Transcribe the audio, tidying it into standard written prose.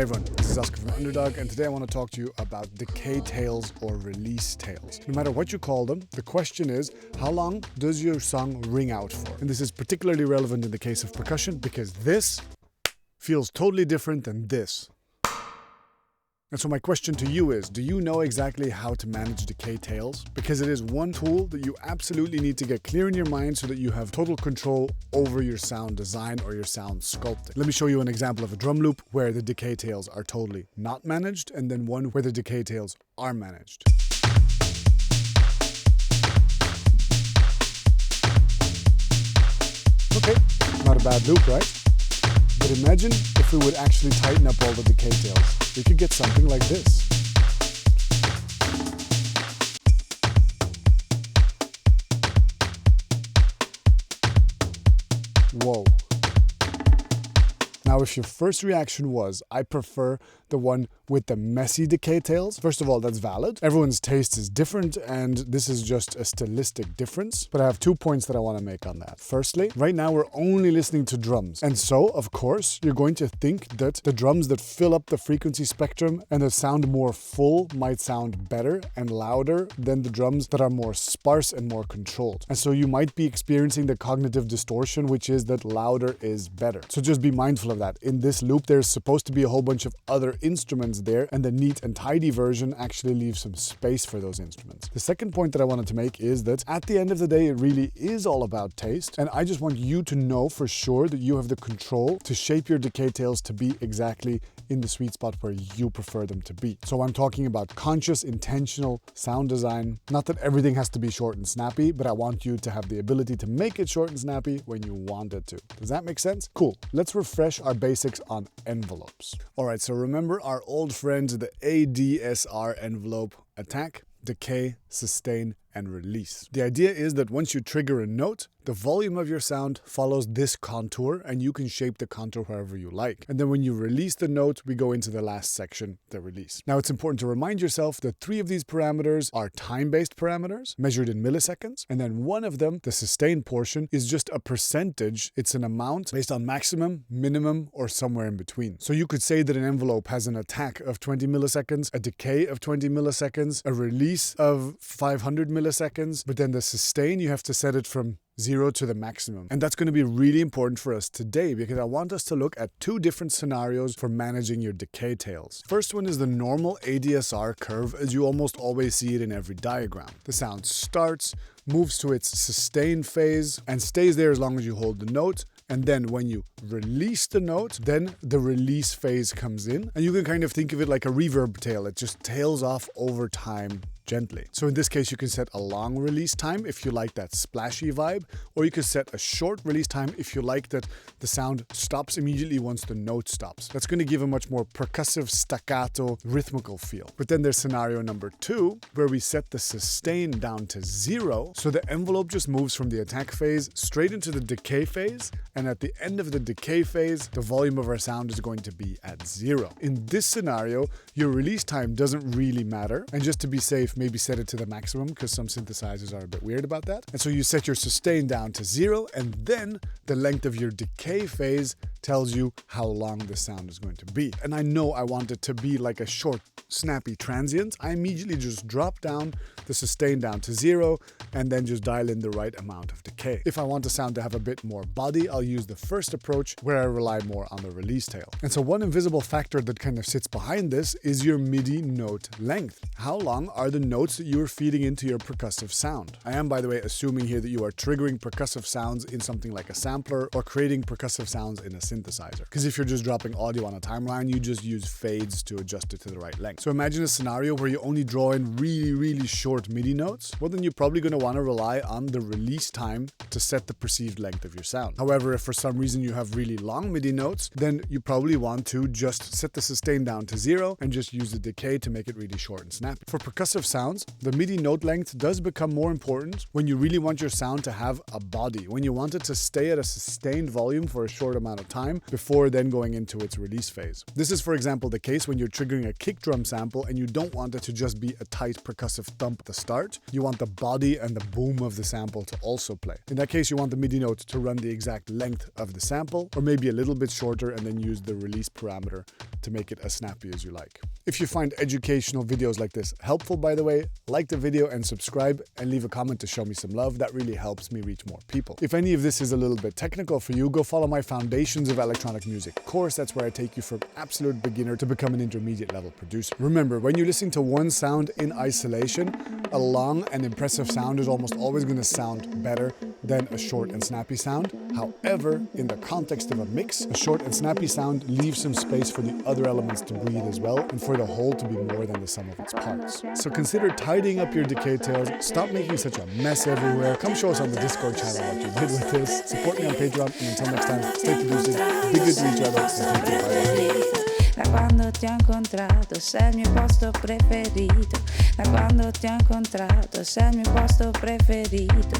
Hey everyone, this is Oscar from Underdog, and today I want to talk to you about decay tails or release tails. No matter what you call them, the question is, how long does your song ring out for? And this is particularly relevant in the case of percussion because this feels totally different than this. And so my question to you is, do you know exactly how to manage decay tails? Because it is one tool that you absolutely need to get clear in your mind so that you have total control over your sound design or your sound sculpting. Let me show you an example of a drum loop where the decay tails are totally not managed, and then one where the decay tails are managed. Okay, not a bad loop, right? But imagine if we would actually tighten up all the decay tails. We could get something like this. Whoa. Now, if your first reaction was, I prefer the one with the messy decay tails, first of all, that's valid. Everyone's taste is different, and this is just a stylistic difference. But I have 2 points that I want to make on that. Firstly, right now we're only listening to drums. And so, of course, you're going to think that the drums that fill up the frequency spectrum and that sound more full might sound better and louder than the drums that are more sparse and more controlled. And so you might be experiencing the cognitive distortion, which is that louder is better. So just be mindful of that. In this loop, there's supposed to be a whole bunch of other instruments there, and the neat and tidy version actually leaves some space for those instruments. The second point that I wanted to make is that at the end of the day, it really is all about taste, and I just want you to know for sure that you have the control to shape your decay tails to be exactly in the sweet spot where you prefer them to be. So I'm talking about conscious, intentional sound design. Not that everything has to be short and snappy, but I want you to have the ability to make it short and snappy when you want it to. Does that make sense? Cool. Let's refresh our basics on envelopes. All right, so remember our old friend, the ADSR envelope: attack, decay, sustain, and release. The idea is that once you trigger a note, the volume of your sound follows this contour, and you can shape the contour however you like. And then when you release the note, we go into the last section, the release. Now, it's important to remind yourself that 3 of these parameters are time-based parameters, measured in milliseconds, and then one of them, the sustain portion, is just a percentage. It's an amount based on maximum, minimum, or somewhere in between. So you could say that an envelope has an attack of 20 milliseconds, a decay of 20 milliseconds, a release of 500 milliseconds, but then the sustain, you have to set it from 0 to the maximum. And that's going to be really important for us today because I want us to look at 2 different scenarios for managing your decay tails. First one is the normal ADSR curve as you almost always see it in every diagram. The sound starts, moves to its sustain phase, and stays there as long as you hold the note. And then when you release the note, then the release phase comes in. And you can kind of think of it like a reverb tail. It just tails off over time gently. So in this case, you can set a long release time if you like that splashy vibe, or you can set a short release time if you like that the sound stops immediately once the note stops. That's going to give a much more percussive, staccato, rhythmical feel. But then there's scenario number 2, where we set the sustain down to 0. So the envelope just moves from the attack phase straight into the decay phase. And at the end of the decay phase, the volume of our sound is going to be at 0. In this scenario, your release time doesn't really matter. And just to be safe, maybe set it to the maximum because some synthesizers are a bit weird about that. And so you set your sustain down to 0, and then the length of your decay phase tells you how long the sound is going to be. And I know I want it to be like a short, snappy transient. I immediately just drop down the sustain down to 0 and then just dial in the right amount of decay. If I want the sound to have a bit more body, I'll use the first approach where I rely more on the release tail. And so one invisible factor that kind of sits behind this is your MIDI note length. How long are the notes that you are feeding into your percussive sound? I am, by the way, assuming here that you are triggering percussive sounds in something like a sampler or creating percussive sounds in a synthesizer. Because if you're just dropping audio on a timeline, you just use fades to adjust it to the right length. So imagine a scenario where you only draw in really, really short MIDI notes. Well, then you're probably going to want to rely on the release time to set the perceived length of your sound. However, if for some reason you have really long MIDI notes, then you probably want to just set the sustain down to 0 and just use the decay to make it really short and snappy. For percussive sounds, the MIDI note length does become more important when you really want your sound to have a body, when you want it to stay at a sustained volume for a short amount of time. time before then going into its release phase. This is, for example, the case when you're triggering a kick drum sample and you don't want it to just be a tight percussive thump at the start. You want the body and the boom of the sample to also play. In that case, you want the MIDI note to run the exact length of the sample, or maybe a little bit shorter, and then use the release parameter to make it as snappy as you like. If you find educational videos like this helpful, by the way, like the video and subscribe, and leave a comment to show me some love. That really helps me reach more people. If any of this is a little bit technical for you, go follow my Foundations of Electronic Music course. That's where I take you from absolute beginner to become an intermediate level producer. Remember, when you're listening to one sound in isolation, a long and impressive sound is almost always going to sound better than a short and snappy sound. However, in the context of a mix, a short and snappy sound leaves some space for the other elements to breathe as well, and for the whole to be more than the sum of its parts. So consider tidying up your decay tails, stop making such a mess everywhere, come show us on the Discord channel what you did with this, support me on Patreon, and until next time, stay producing, be good to each other, and take care, bye. Da quando ti ho incontrato sei il mio posto preferito. Da quando ti ho incontrato sei il mio posto preferito.